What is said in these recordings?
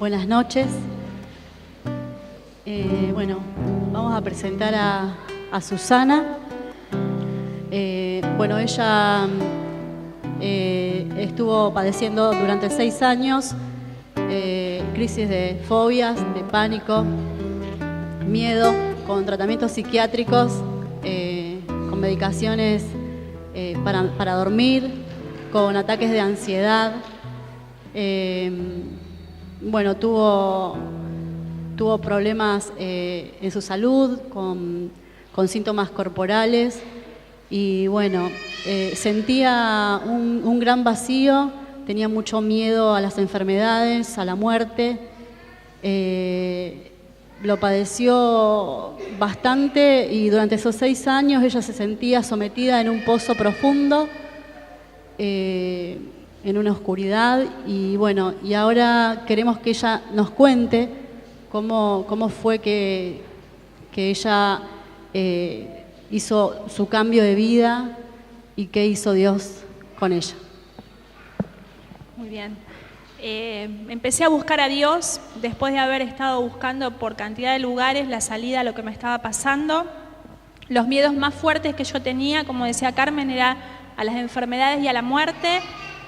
Buenas noches. Vamos a presentar a Susana. Ella estuvo padeciendo durante 6 años crisis de fobias, de pánico, miedo, con tratamientos psiquiátricos, con medicaciones para dormir, con ataques de ansiedad. Tuvo problemas en su salud, con síntomas corporales y sentía un gran vacío, tenía mucho miedo a las enfermedades, a la muerte. Lo padeció bastante y durante esos 6 años ella se sentía sometida en un pozo profundo, en una oscuridad y ahora queremos que ella nos cuente cómo fue que ella hizo su cambio de vida y qué hizo Dios con ella. Muy bien. Empecé a buscar a Dios después de haber estado buscando por cantidad de lugares la salida a lo que me estaba pasando. Los miedos más fuertes que yo tenía, como decía Carmen, era a las enfermedades y a la muerte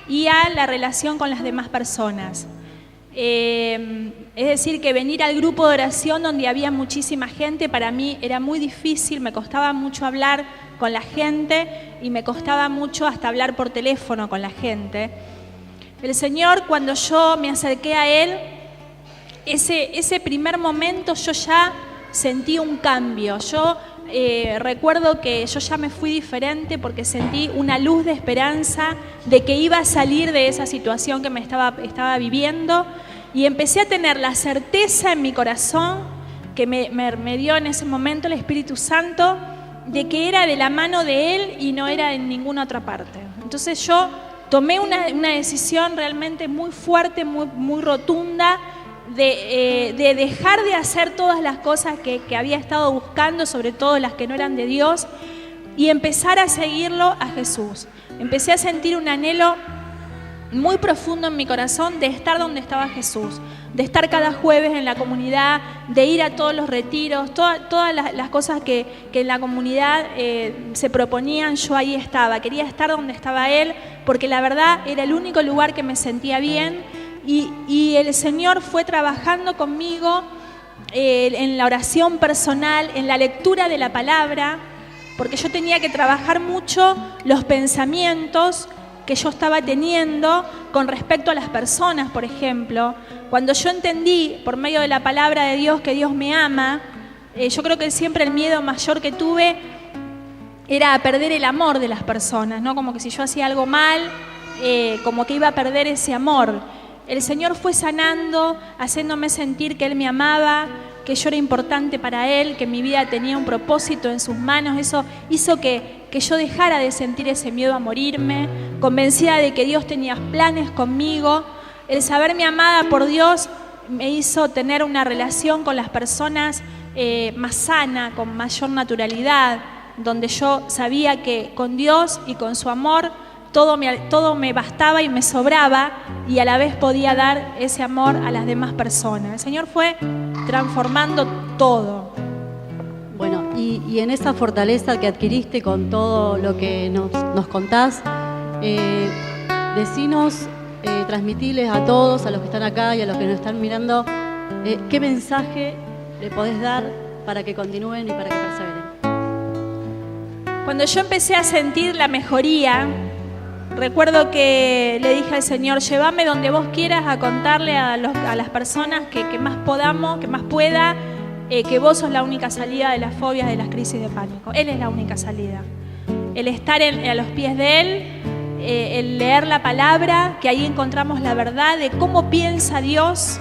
y a la relación con las demás personas. Es decir, que venir al grupo de oración donde había muchísima gente, para mí era muy difícil, me costaba mucho hablar con la gente y me costaba mucho hasta hablar por teléfono con la gente. El Señor, cuando yo me acerqué a Él, ese primer momento yo ya sentí un cambio. Yo recuerdo que yo ya me fui diferente porque sentí una luz de esperanza de que iba a salir de esa situación que me estaba viviendo y empecé a tener la certeza en mi corazón que me dio en ese momento el Espíritu Santo de que era de la mano de Él y no era en ninguna otra parte. Entonces yo tomé una decisión realmente muy fuerte, muy rotunda, de dejar de hacer todas las cosas que había estado buscando, sobre todo las que no eran de Dios, y empezar a seguirlo a Jesús. Empecé a sentir un anhelo muy profundo en mi corazón de estar donde estaba Jesús, de estar cada jueves en la comunidad, de ir a todos los retiros, todas las cosas que en la comunidad se proponían, yo ahí estaba. Quería estar donde estaba Él, porque la verdad era el único lugar que me sentía bien. Y el Señor fue trabajando conmigo en la oración personal, en la lectura de la palabra, porque yo tenía que trabajar mucho los pensamientos que yo estaba teniendo con respecto a las personas, por ejemplo. Cuando yo entendí por medio de la palabra de Dios que Dios me ama, yo creo que siempre el miedo mayor que tuve era a perder el amor de las personas, ¿no? Como que si yo hacía algo mal, como que iba a perder ese amor. El Señor fue sanando, haciéndome sentir que Él me amaba, que yo era importante para Él, que mi vida tenía un propósito en sus manos. Eso hizo que yo dejara de sentir ese miedo a morirme, convencida de que Dios tenía planes conmigo. El saberme amada por Dios me hizo tener una relación con las personas más sana, con mayor naturalidad, donde yo sabía que con Dios y con su amor todo me bastaba y me sobraba y a la vez podía dar ese amor a las demás personas. El Señor fue transformando todo. Y en esa fortaleza que adquiriste con todo lo que nos contás, decinos, transmitirles a todos, a los que están acá y a los que nos están mirando, ¿qué mensaje le podés dar para que continúen y para que perseveren? Cuando yo empecé a sentir la mejoría, recuerdo que le dije al Señor, llévame donde vos quieras a contarle a las personas que más podamos, que más pueda, que vos sos la única salida de las fobias, de las crisis de pánico. Él es la única salida. El estar a los pies de Él, el leer la palabra, que ahí encontramos la verdad de cómo piensa Dios,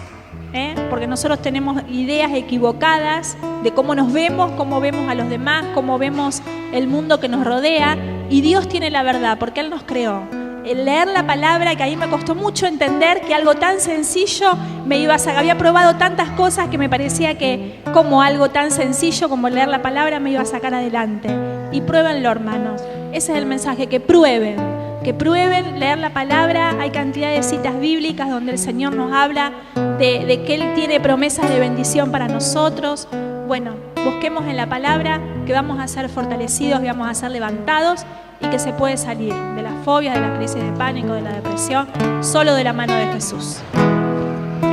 porque nosotros tenemos ideas equivocadas de cómo nos vemos, cómo vemos a los demás, cómo vemos el mundo que nos rodea, y Dios tiene la verdad, porque Él nos creó. El leer la palabra, que a mí me costó mucho entender que algo tan sencillo me iba a sacar. Había probado tantas cosas que me parecía que como algo tan sencillo como leer la palabra me iba a sacar adelante. Y pruébenlo, hermanos. Ese es el mensaje, que prueben leer la palabra. Hay cantidad de citas bíblicas donde el Señor nos habla de que Él tiene promesas de bendición para nosotros. Bueno, busquemos en la palabra que vamos a ser fortalecidos, que vamos a ser levantados y que se puede salir de las fobias, de las crisis de pánico, de la depresión, solo de la mano de Jesús.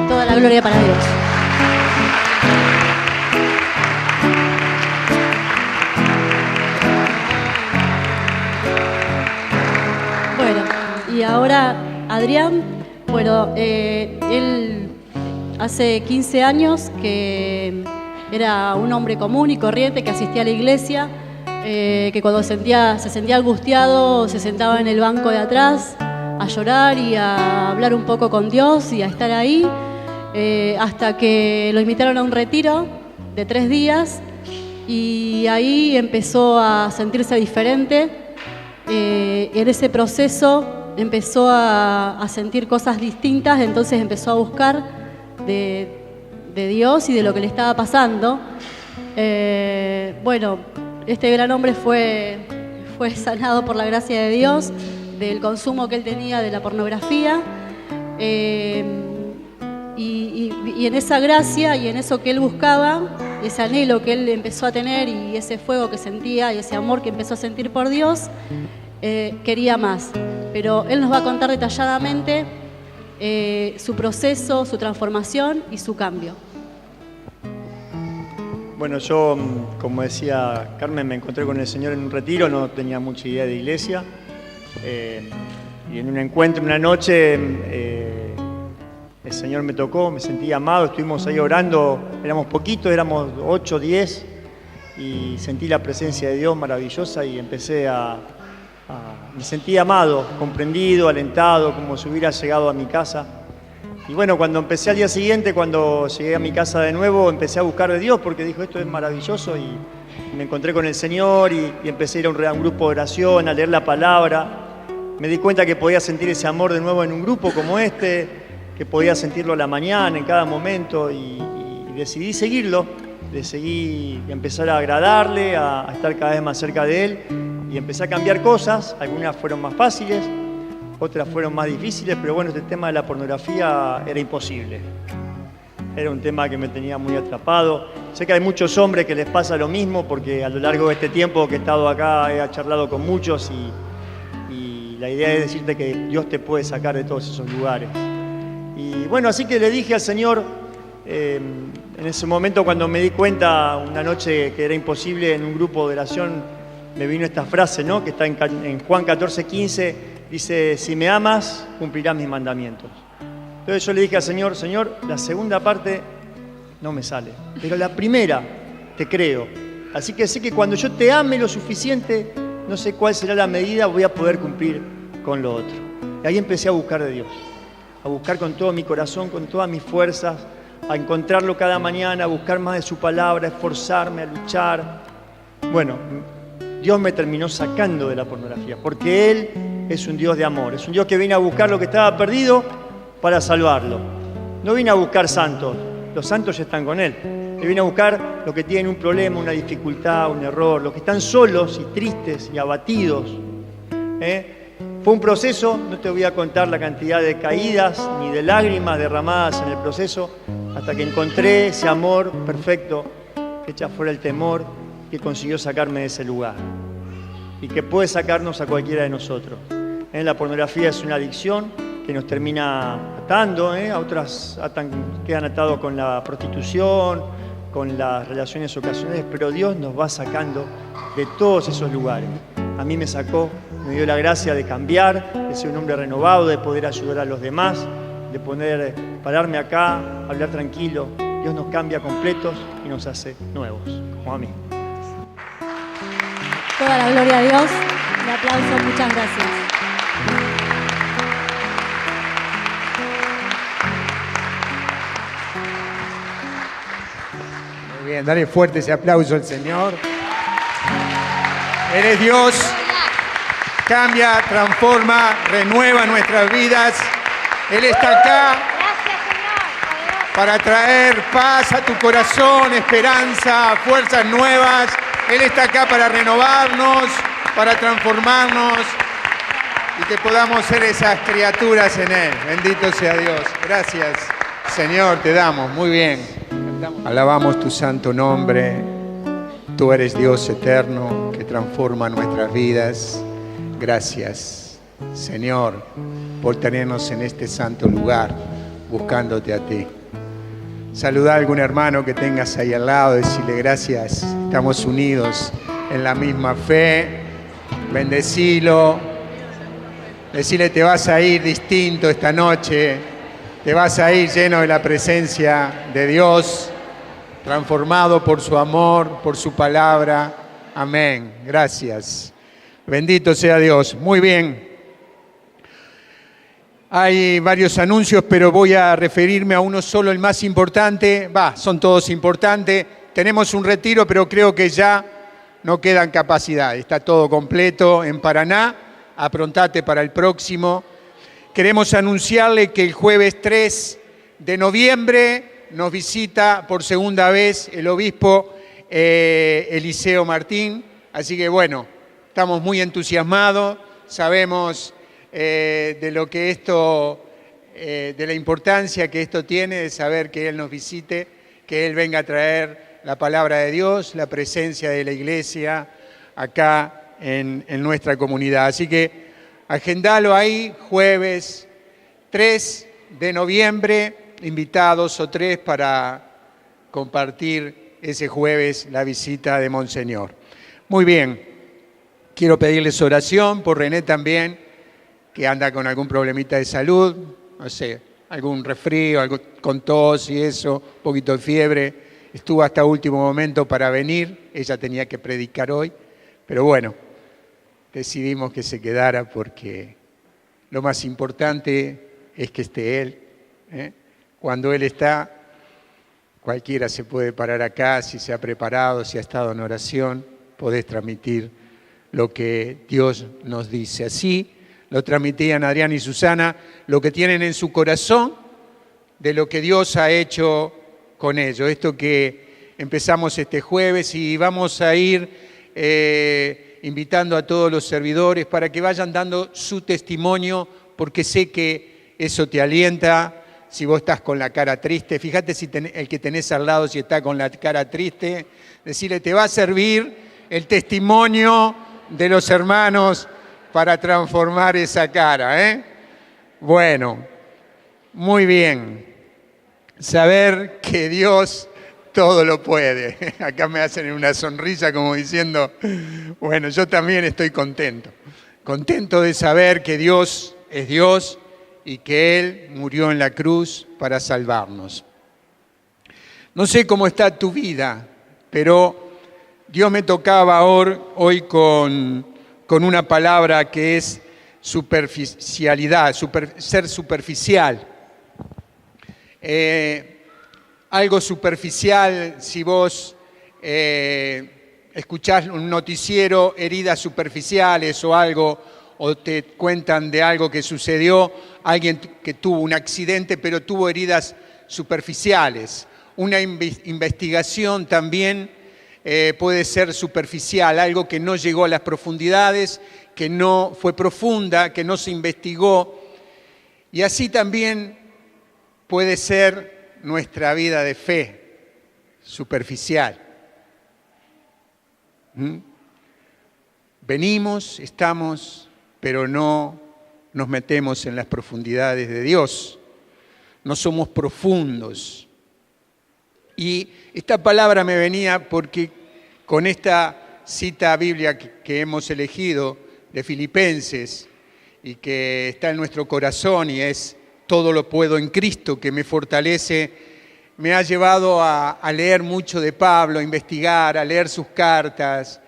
Toda la gloria para Dios. Bueno, y ahora Adrián, bueno, él hace 15 años que era un hombre común y corriente que asistía a la iglesia, que cuando se sentía angustiado se sentaba en el banco de atrás a llorar y a hablar un poco con Dios y a estar ahí, hasta que lo invitaron a un retiro de 3 días y ahí empezó a sentirse diferente. En ese proceso empezó a sentir cosas distintas, entonces empezó a buscar de Dios y de lo que le estaba pasando. Bueno, este gran hombre fue sanado por la gracia de Dios del consumo que él tenía de la pornografía, y en esa gracia y en eso que él buscaba, ese anhelo que él empezó a tener y ese fuego que sentía y ese amor que empezó a sentir por Dios, quería más. Pero él nos va a contar detalladamente su proceso, su transformación y su cambio. Bueno, yo, como decía Carmen, me encontré con el Señor en un retiro, no tenía mucha idea de iglesia. Y en un encuentro, una noche, el Señor me tocó, me sentí amado, estuvimos ahí orando, éramos poquitos, éramos 8, 10, y sentí la presencia de Dios maravillosa y empecé me sentí amado, comprendido, alentado, como si hubiera llegado a mi casa. Y bueno, cuando empecé al día siguiente, cuando llegué a mi casa de nuevo, empecé a buscar de Dios porque dijo, esto es maravilloso, y me encontré con el Señor y empecé a ir a un grupo de oración, a leer la palabra. Me di cuenta que podía sentir ese amor de nuevo en un grupo como este, que podía sentirlo a la mañana, en cada momento, y decidí seguirlo, decidí empezar a agradarle, a estar cada vez más cerca de Él, y empecé a cambiar cosas. Algunas fueron más fáciles, otras fueron más difíciles, pero bueno, este tema de la pornografía era imposible. Era un tema que me tenía muy atrapado. Sé que hay muchos hombres que les pasa lo mismo, porque a lo largo de este tiempo que he estado acá he charlado con muchos y la idea es decirte que Dios te puede sacar de todos esos lugares. Y bueno, así que le dije al Señor, en ese momento cuando me di cuenta, una noche que era imposible en un grupo de oración, me vino esta frase, ¿no?, que está en Juan 14:15, dice, si me amas, cumplirás mis mandamientos. Entonces yo le dije al Señor, Señor, la segunda parte no me sale, pero la primera te creo. Así que sé que cuando yo te ame lo suficiente, no sé cuál será la medida, voy a poder cumplir con lo otro. Y ahí empecé a buscar de Dios, a buscar con todo mi corazón, con todas mis fuerzas, a encontrarlo cada mañana, a buscar más de su palabra, a esforzarme, a luchar. Bueno, Dios me terminó sacando de la pornografía, porque Él es un Dios de amor, es un Dios que viene a buscar lo que estaba perdido para salvarlo. No viene a buscar santos, los santos ya están con Él. Él viene a buscar los que tienen un problema, una dificultad, un error, los que están solos y tristes y abatidos. Fue un proceso, no te voy a contar la cantidad de caídas ni de lágrimas derramadas en el proceso, hasta que encontré ese amor perfecto que echa fuera el temor, que consiguió sacarme de ese lugar y que puede sacarnos a cualquiera de nosotros. La pornografía es una adicción que nos termina atando, a otras quedan atados con la prostitución, con las relaciones ocasionales, pero Dios nos va sacando de todos esos lugares. A mí me sacó, me dio la gracia de cambiar, de ser un hombre renovado, de poder ayudar a los demás, de poder pararme acá, hablar tranquilo. Dios nos cambia completos y nos hace nuevos, como a mí. Toda la gloria a Dios. Un aplauso, muchas gracias. Muy bien, dale fuerte ese aplauso al Señor. Él es Dios, cambia, transforma, renueva nuestras vidas. Él está acá para traer paz a tu corazón, esperanza, fuerzas nuevas. Él está acá para renovarnos, para transformarnos y que podamos ser esas criaturas en Él. Bendito sea Dios. Gracias. Señor, te damos, muy bien. Alabamos tu santo nombre. Tú eres Dios eterno que transforma nuestras vidas. Gracias, Señor, por tenernos en este santo lugar, buscándote a ti. Saluda a algún hermano que tengas ahí al lado, decirle gracias, estamos unidos en la misma fe. Bendecilo. Decirle, te vas a ir distinto esta noche, te vas a ir lleno de la presencia de Dios, transformado por su amor, por su palabra. Amén. Gracias. Bendito sea Dios. Muy bien. Hay varios anuncios, pero voy a referirme a uno solo, el más importante. Son todos importantes. Tenemos un retiro, pero creo que ya no quedan capacidades. Está todo completo en Paraná. Aprontate para el próximo. Queremos anunciarle que el jueves 3 de noviembre nos visita por segunda vez el obispo Eliseo Martín. Así que bueno, estamos muy entusiasmados, sabemos de lo que esto, de la importancia que esto tiene, de saber que Él nos visite, que Él venga a traer la palabra de Dios, la presencia de la iglesia acá en nuestra comunidad. Así que agendalo ahí, jueves 3 de noviembre, invitados o 3 para compartir ese jueves la visita de Monseñor. Muy bien, quiero pedirles oración por René también, que anda con algún problemita de salud, no sé, algún resfrío, algo con tos y eso, un poquito de fiebre. Estuvo hasta último momento para venir, ella tenía que predicar hoy, pero bueno, decidimos que se quedara porque lo más importante es que esté Él. Cuando Él está, cualquiera se puede parar acá, si se ha preparado, si ha estado en oración, podés transmitir lo que Dios nos dice. Así lo transmitían Adrián y Susana, lo que tienen en su corazón de lo que Dios ha hecho con ellos. Esto que empezamos este jueves y vamos a ir invitando a todos los servidores para que vayan dando su testimonio, porque sé que eso te alienta. Si vos estás con la cara triste, fíjate si el que tenés al lado, si está con la cara triste, decirle, te va a servir el testimonio de los hermanos para transformar esa cara, Bueno, muy bien. Saber que Dios todo lo puede. Acá me hacen una sonrisa como diciendo, bueno, yo también estoy contento. Contento de saber que Dios es Dios y que Él murió en la cruz para salvarnos. No sé cómo está tu vida, pero Dios me tocaba hoy con una palabra que es superficialidad, ser superficial. Algo superficial, si vos escuchás un noticiero, heridas superficiales o algo, o te cuentan de algo que sucedió, alguien que tuvo un accidente pero tuvo heridas superficiales. Una investigación también puede ser superficial, algo que no llegó a las profundidades, que no fue profunda, que no se investigó. Y así también puede ser nuestra vida de fe, superficial. Venimos, estamos, pero no nos metemos en las profundidades de Dios. No somos profundos. Y esta palabra me venía porque con esta cita bíblica que hemos elegido de Filipenses y que está en nuestro corazón y es todo lo puedo en Cristo que me fortalece, me ha llevado a leer mucho de Pablo, a investigar, a leer sus cartas.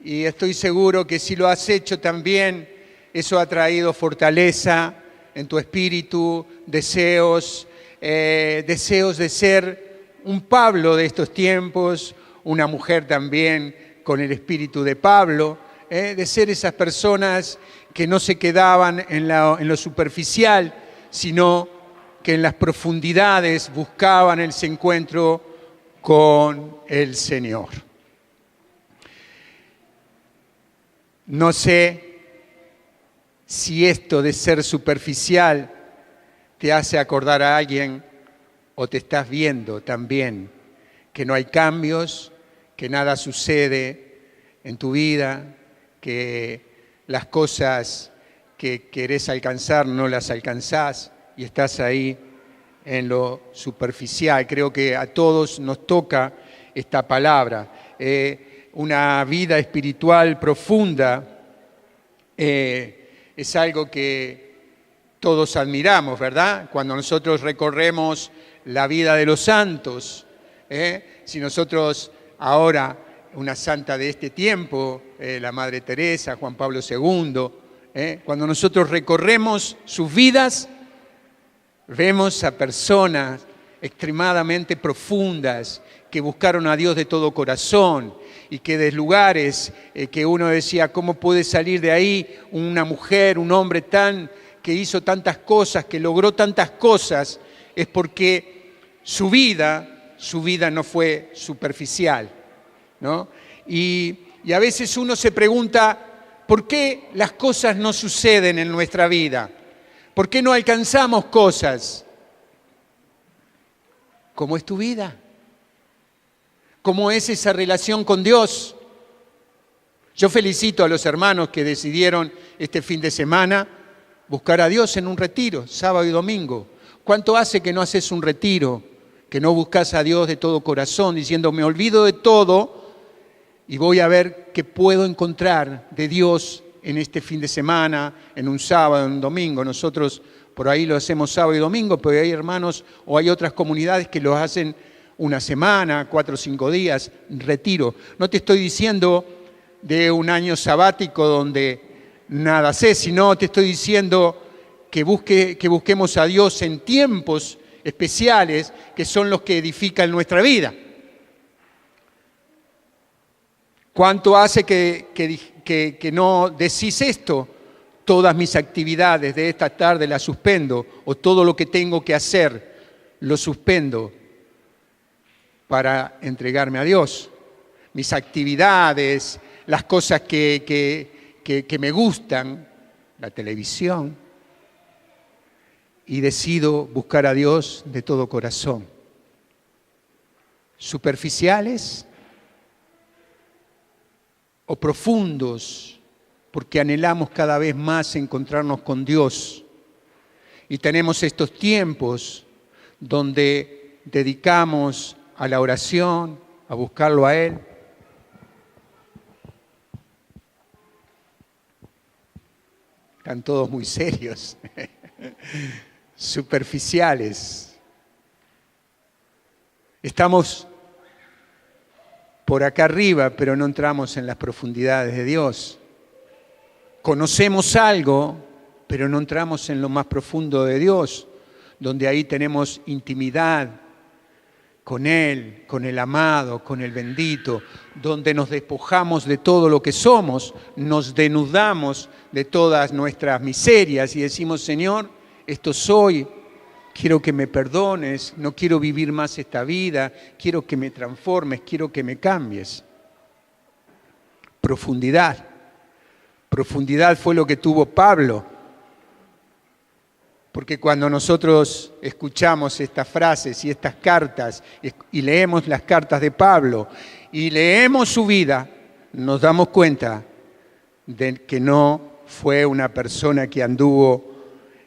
Y estoy seguro que si lo has hecho también, eso ha traído fortaleza en tu espíritu, deseos de ser un Pablo de estos tiempos, una mujer también con el espíritu de Pablo, de ser esas personas que no se quedaban en lo superficial, sino que en las profundidades buscaban ese encuentro con el Señor. No sé si esto de ser superficial te hace acordar a alguien ¿O te estás viendo también que no hay cambios, que nada sucede en tu vida, que las cosas que querés alcanzar no las alcanzás y estás ahí en lo superficial? Creo que a todos nos toca esta palabra. Una vida espiritual profunda es algo que todos admiramos, ¿verdad? Cuando nosotros recorremos la vida de los santos, si nosotros ahora, una santa de este tiempo, la Madre Teresa, Juan Pablo II, cuando nosotros recorremos sus vidas, vemos a personas extremadamente profundas que buscaron a Dios de todo corazón y que de lugares que uno decía, ¿cómo puede salir de ahí una mujer, un hombre que hizo tantas cosas, que logró tantas cosas? Es porque su vida no fue superficial, ¿no? Y a veces uno se pregunta, ¿por qué las cosas no suceden en nuestra vida? ¿Por qué no alcanzamos cosas? ¿Cómo es tu vida? ¿Cómo es esa relación con Dios? Yo felicito a los hermanos que decidieron este fin de semana buscar a Dios en un retiro, sábado y domingo. ¿Cuánto hace que no haces un retiro, que no buscas a Dios de todo corazón, diciendo, me olvido de todo y voy a ver qué puedo encontrar de Dios en este fin de semana, en un sábado, en un domingo? Nosotros por ahí lo hacemos sábado y domingo, pero hay hermanos o hay otras comunidades que lo hacen una semana, 4 o 5 días, retiro. No te estoy diciendo de un año sabático donde nada sé, sino te estoy diciendo que busquemos a Dios en tiempos especiales que son los que edifican nuestra vida. ¿Cuánto hace que no decís esto? Todas mis actividades de esta tarde las suspendo, o todo lo que tengo que hacer lo suspendo para entregarme a Dios. Mis actividades, las cosas que me gustan, la televisión, y decido buscar a Dios de todo corazón. ¿Superficiales o profundos? Porque anhelamos cada vez más encontrarnos con Dios. Y tenemos estos tiempos donde dedicamos a la oración, a buscarlo a Él. Están todos muy serios, superficiales. Estamos por acá arriba, pero no entramos en las profundidades de Dios. Conocemos algo, pero no entramos en lo más profundo de Dios, donde ahí tenemos intimidad con Él, con el amado, con el bendito, donde nos despojamos de todo lo que somos, nos denudamos de todas nuestras miserias y decimos, Señor, esto soy, quiero que me perdones, no quiero vivir más esta vida, quiero que me transformes, quiero que me cambies. Profundidad. Profundidad fue lo que tuvo Pablo, porque cuando nosotros escuchamos estas frases y estas cartas y leemos las cartas de Pablo y leemos su vida, nos damos cuenta de que no fue una persona que anduvo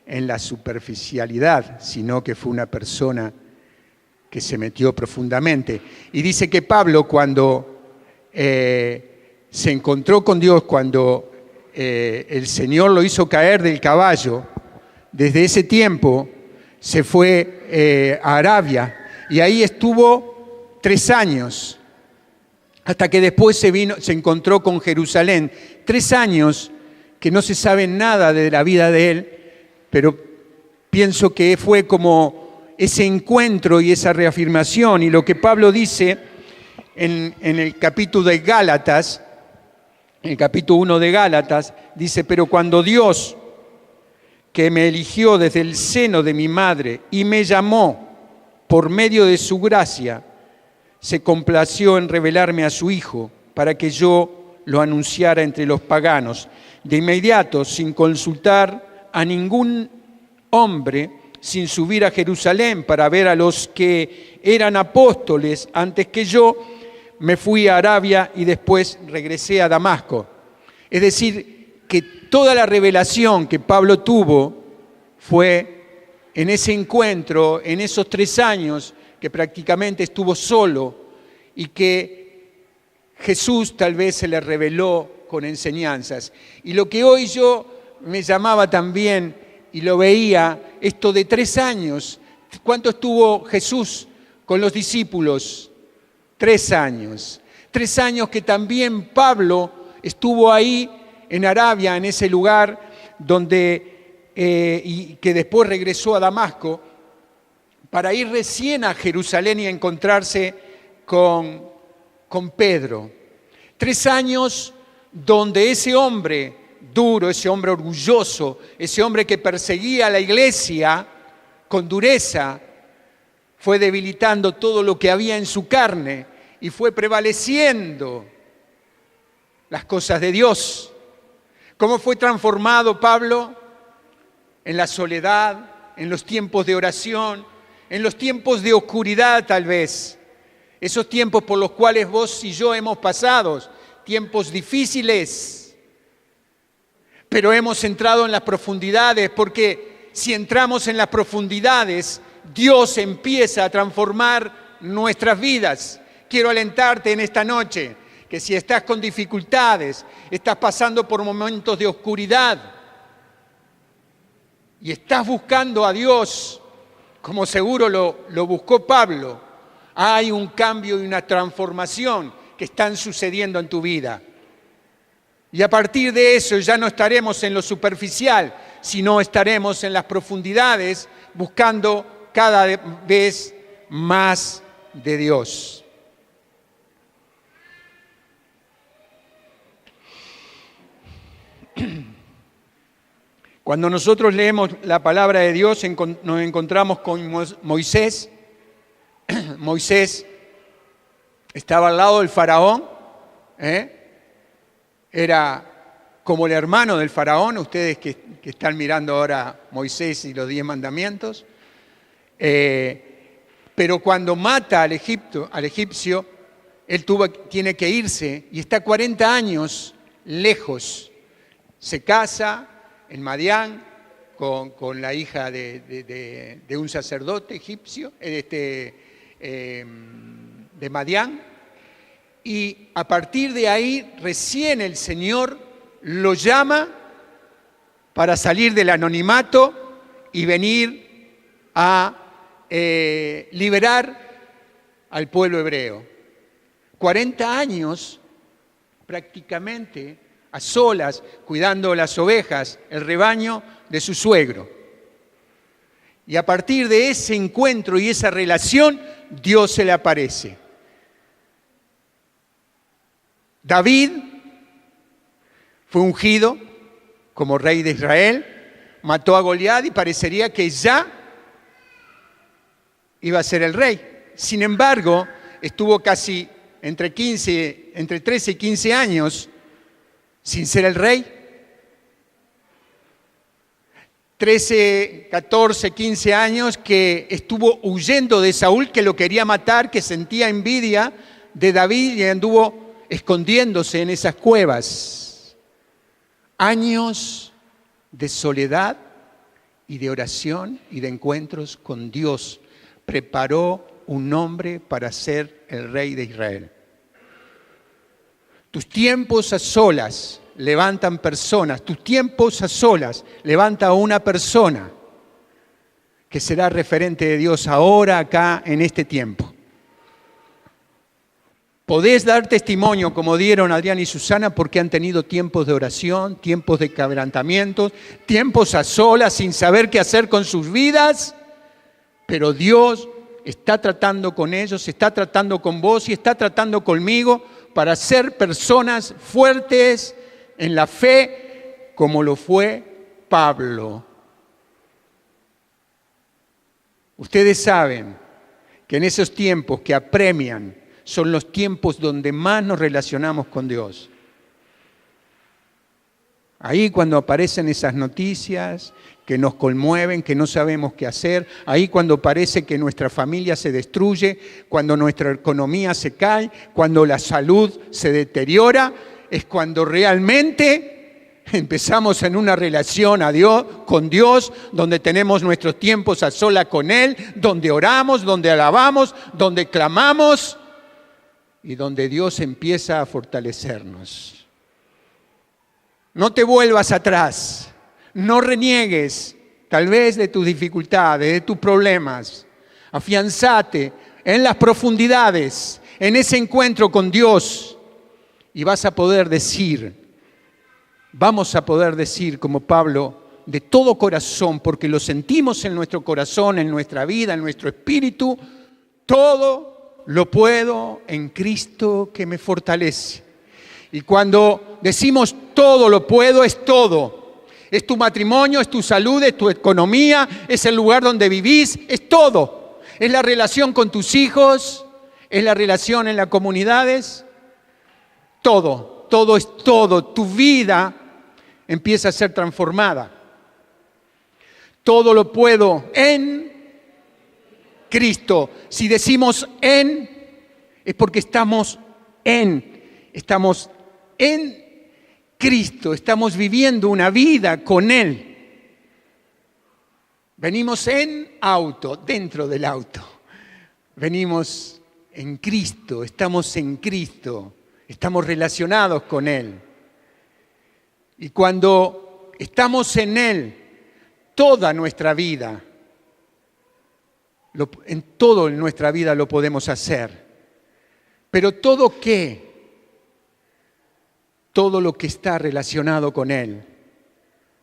en la superficialidad, sino que fue una persona que se metió profundamente. Y dice que Pablo, cuando se encontró con Dios, cuando el Señor lo hizo caer del caballo, desde ese tiempo se fue a Arabia y ahí estuvo 3 años, hasta que después se encontró con Jerusalén. 3 años que no se sabe nada de la vida de él, pero pienso que fue como ese encuentro y esa reafirmación. Y lo que Pablo dice en el capítulo de Gálatas, en el capítulo 1 de Gálatas, dice, pero cuando Dios, que me eligió desde el seno de mi madre y me llamó por medio de su gracia, se complació en revelarme a su Hijo para que yo lo anunciara entre los paganos. De inmediato, sin consultar a ningún hombre, sin subir a Jerusalén para ver a los que eran apóstoles antes que yo, me fui a Arabia y después regresé a Damasco. Es decir, que toda la revelación que Pablo tuvo fue en ese encuentro, en esos 3 años que prácticamente estuvo solo y que Jesús tal vez se le reveló con enseñanzas. Y lo que hoy yo me llamaba también y lo veía, esto de 3 años. ¿Cuánto estuvo Jesús con los discípulos? 3 años. 3 años que también Pablo estuvo ahí en Arabia, en ese lugar donde, y que después regresó a Damasco, para ir recién a Jerusalén y a encontrarse con Pedro. 3 años donde ese hombre duro, ese hombre orgulloso, ese hombre que perseguía a la iglesia con dureza, fue debilitando todo lo que había en su carne y fue prevaleciendo las cosas de Dios. ¿Cómo fue transformado Pablo? En la soledad, en los tiempos de oración, en los tiempos de oscuridad tal vez. Esos tiempos por los cuales vos y yo hemos pasado, tiempos difíciles. Pero hemos entrado en las profundidades, porque si entramos en las profundidades, Dios empieza a transformar nuestras vidas. Quiero alentarte en esta noche, que si estás con dificultades, estás pasando por momentos de oscuridad y estás buscando a Dios, como seguro lo buscó Pablo, hay un cambio y una transformación que están sucediendo en tu vida. Y a partir de eso ya no estaremos en lo superficial, sino estaremos en las profundidades buscando cada vez más de Dios. Cuando nosotros leemos la palabra de Dios nos encontramos con Moisés. Moisés estaba al lado del faraón, era como el hermano del faraón, ustedes que están mirando ahora Moisés y los 10 mandamientos, pero cuando mata al egipcio, él tiene que irse y está 40 años lejos. Se casa en Madián con la hija de un sacerdote egipcio, de Madián, y a partir de ahí recién el Señor lo llama para salir del anonimato y venir a liberar al pueblo hebreo. 40 años prácticamente a solas, cuidando las ovejas, el rebaño de su suegro. Y a partir de ese encuentro y esa relación, Dios se le aparece. David fue ungido como rey de Israel, mató a Goliat y parecería que ya iba a ser el rey. Sin embargo, estuvo casi entre 13 y 15 años sin ser el rey. 13, 14, 15 años que estuvo huyendo de Saúl, que lo quería matar, que sentía envidia de David y anduvo escondiéndose en esas cuevas. Años de soledad y de oración y de encuentros con Dios. Preparó un hombre para ser el rey de Israel. Tus tiempos a solas levantan personas. Tus tiempos a solas levanta a una persona que será referente de Dios ahora, acá, en este tiempo. Podés dar testimonio como dieron Adrián y Susana porque han tenido tiempos de oración, tiempos de quebrantamientos, tiempos a solas sin saber qué hacer con sus vidas, pero Dios está tratando con ellos, está tratando con vos y está tratando conmigo para ser personas fuertes en la fe como lo fue Pablo. Ustedes saben que en esos tiempos que apremian son los tiempos donde más nos relacionamos con Dios. Ahí cuando aparecen esas noticias que nos conmueven, que no sabemos qué hacer, ahí cuando parece que nuestra familia se destruye, cuando nuestra economía se cae, cuando la salud se deteriora, es cuando realmente empezamos en una relación con Dios, donde tenemos nuestros tiempos a solas con Él, donde oramos, donde alabamos, donde clamamos y donde Dios empieza a fortalecernos. No te vuelvas atrás, no reniegues tal vez de tus dificultades, de tus problemas. Afianzate en las profundidades, en ese encuentro con Dios y vamos a poder decir como Pablo, de todo corazón, porque lo sentimos en nuestro corazón, en nuestra vida, en nuestro espíritu, todo lo puedo en Cristo que me fortalece. Y cuando decimos todo lo puedo, es todo. Es tu matrimonio, es tu salud, es tu economía, es el lugar donde vivís, es todo. Es la relación con tus hijos, es la relación en las comunidades. Todo es todo. Tu vida empieza a ser transformada. Todo lo puedo en Cristo. Si decimos en, es porque estamos en Cristo, estamos viviendo una vida con Él. Venimos en auto, dentro del auto. Venimos en Cristo, estamos en Cristo, estamos relacionados con Él. Y cuando estamos en Él, toda nuestra vida, en nuestra vida lo podemos hacer. Pero ¿todo qué? Todo lo que está relacionado con Él,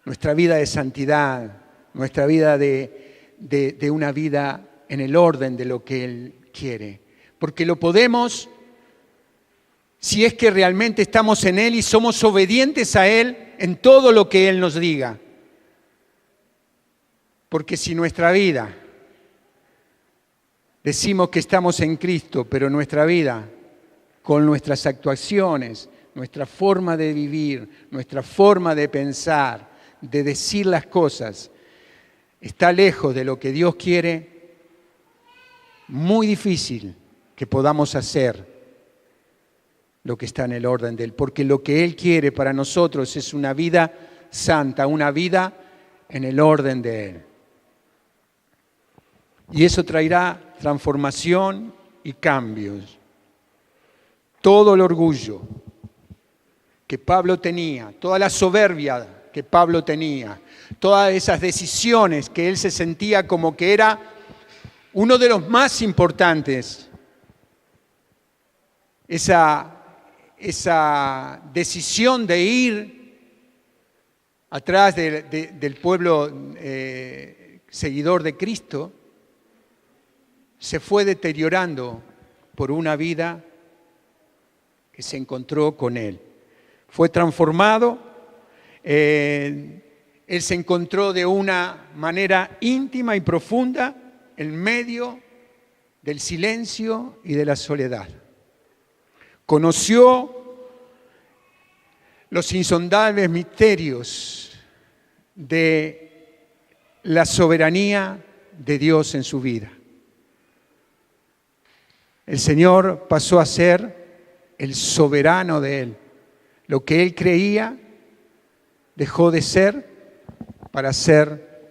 nuestra vida de santidad, nuestra vida de una vida en el orden de lo que Él quiere. Porque lo podemos si es que realmente estamos en Él y somos obedientes a Él en todo lo que Él nos diga. Porque si nuestra vida, decimos que estamos en Cristo, pero nuestra vida, con nuestras actuaciones, nuestra forma de vivir, nuestra forma de pensar, de decir las cosas, está lejos de lo que Dios quiere, muy difícil que podamos hacer lo que está en el orden de Él. Porque lo que Él quiere para nosotros es una vida santa, una vida en el orden de Él. Y eso traerá transformación y cambios. Todo el orgullo que Pablo tenía, toda la soberbia que Pablo tenía, todas esas decisiones que él se sentía como que era uno de los más importantes, esa decisión de ir atrás del pueblo seguidor de Cristo, se fue deteriorando por una vida que se encontró con Él. Fue transformado, él se encontró de una manera íntima y profunda en medio del silencio y de la soledad. Conoció los insondables misterios de la soberanía de Dios en su vida. El Señor pasó a ser el soberano de Él. Lo que Él creía dejó de ser para ser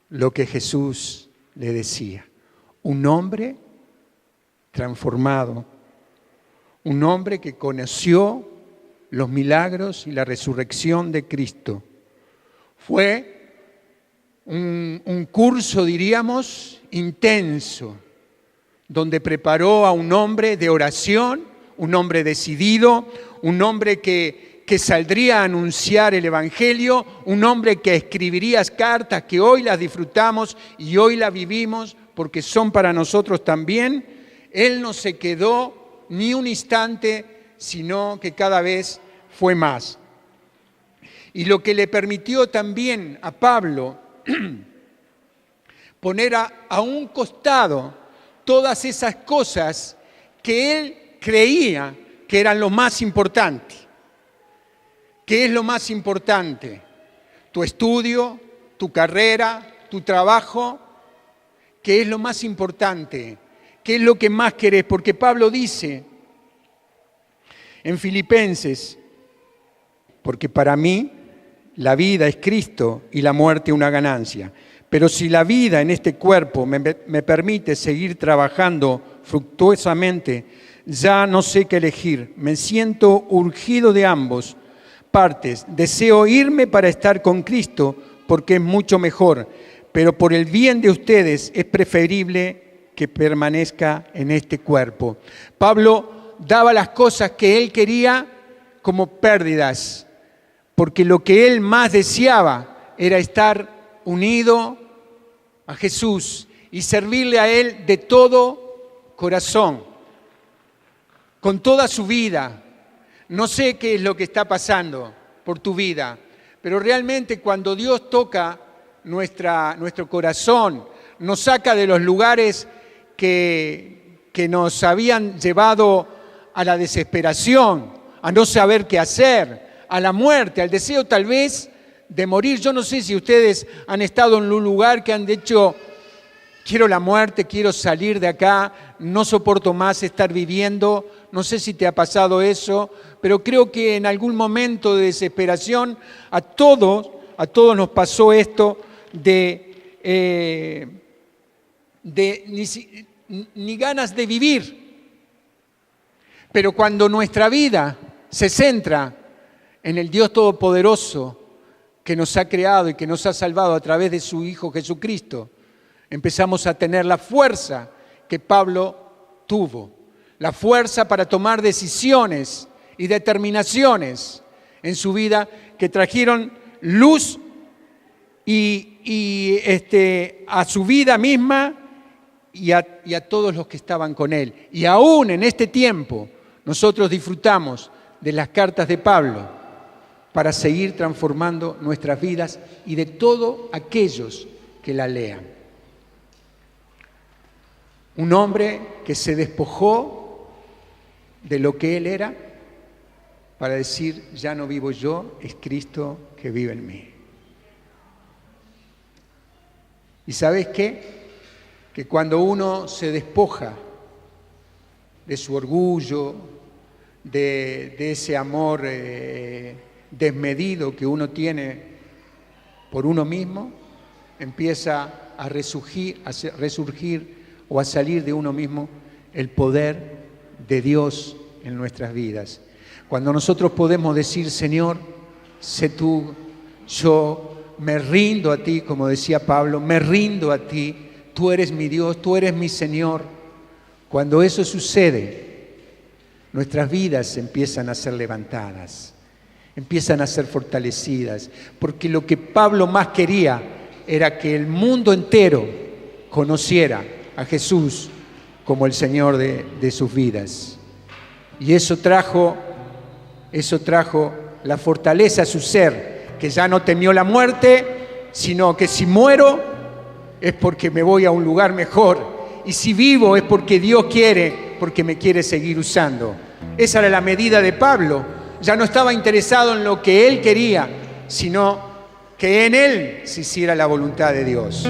lo que Jesús le decía. Un hombre transformado, un hombre que conoció los milagros y la resurrección de Cristo. Fue un curso, diríamos, intenso, donde preparó a un hombre de oración, un hombre decidido, un hombre que saldría a anunciar el Evangelio, un hombre que escribiría cartas que hoy las disfrutamos y hoy las vivimos porque son para nosotros también. Él no se quedó ni un instante, sino que cada vez fue más. Y lo que le permitió también a Pablo poner a un costado todas esas cosas que él creía que eran lo más importante, ¿Qué es lo más importante? ¿Tu estudio, tu carrera, tu trabajo? ¿Qué es lo más importante? ¿Qué es lo que más querés? Porque Pablo dice en Filipenses, porque para mí la vida es Cristo y la muerte una ganancia. Pero si la vida en este cuerpo me permite seguir trabajando fructuosamente, ya no sé qué elegir. Me siento urgido de ambos partes. Deseo irme para estar con Cristo porque es mucho mejor, pero por el bien de ustedes es preferible que permanezca en este cuerpo. Pablo daba las cosas que él quería como pérdidas, porque lo que él más deseaba era estar unido a Jesús y servirle a Él de todo corazón, con toda su vida. No sé qué es lo que está pasando por tu vida, pero realmente cuando Dios toca nuestro corazón, nos saca de los lugares que nos habían llevado a la desesperación, a no saber qué hacer, a la muerte, al deseo tal vez de morir. Yo no sé si ustedes han estado en un lugar que han dicho, quiero la muerte, quiero salir de acá, no soporto más estar viviendo. No sé si te ha pasado eso, pero creo que en algún momento de desesperación a todos nos pasó esto de ni ganas de vivir. Pero cuando nuestra vida se centra en el Dios Todopoderoso que nos ha creado y que nos ha salvado a través de su Hijo Jesucristo, empezamos a tener la fuerza que Pablo tuvo, la fuerza para tomar decisiones y determinaciones en su vida que trajeron luz a su vida misma y a todos los que estaban con él. Y aún en este tiempo nosotros disfrutamos de las cartas de Pablo para seguir transformando nuestras vidas y de todos aquellos que la lean. Un hombre que se despojó de lo que él era para decir, ya no vivo yo, es Cristo que vive en mí. ¿Y sabes qué? Que cuando uno se despoja de su orgullo, de ese amor desmedido que uno tiene por uno mismo, empieza a resurgir o a salir de uno mismo el poder de Dios en nuestras vidas. Cuando nosotros podemos decir, Señor, sé tú, yo me rindo a ti, como decía Pablo, me rindo a ti, tú eres mi Dios, tú eres mi Señor. Cuando eso sucede, nuestras vidas empiezan a ser levantadas, empiezan a ser fortalecidas, porque lo que Pablo más quería era que el mundo entero conociera a Jesús como el Señor de sus vidas. Y eso trajo la fortaleza a su ser, que ya no temió la muerte, sino que si muero es porque me voy a un lugar mejor, y si vivo es porque Dios quiere, porque me quiere seguir usando. Esa era la medida de Pablo. Ya no estaba interesado en lo que él quería, sino que en él se hiciera la voluntad de Dios.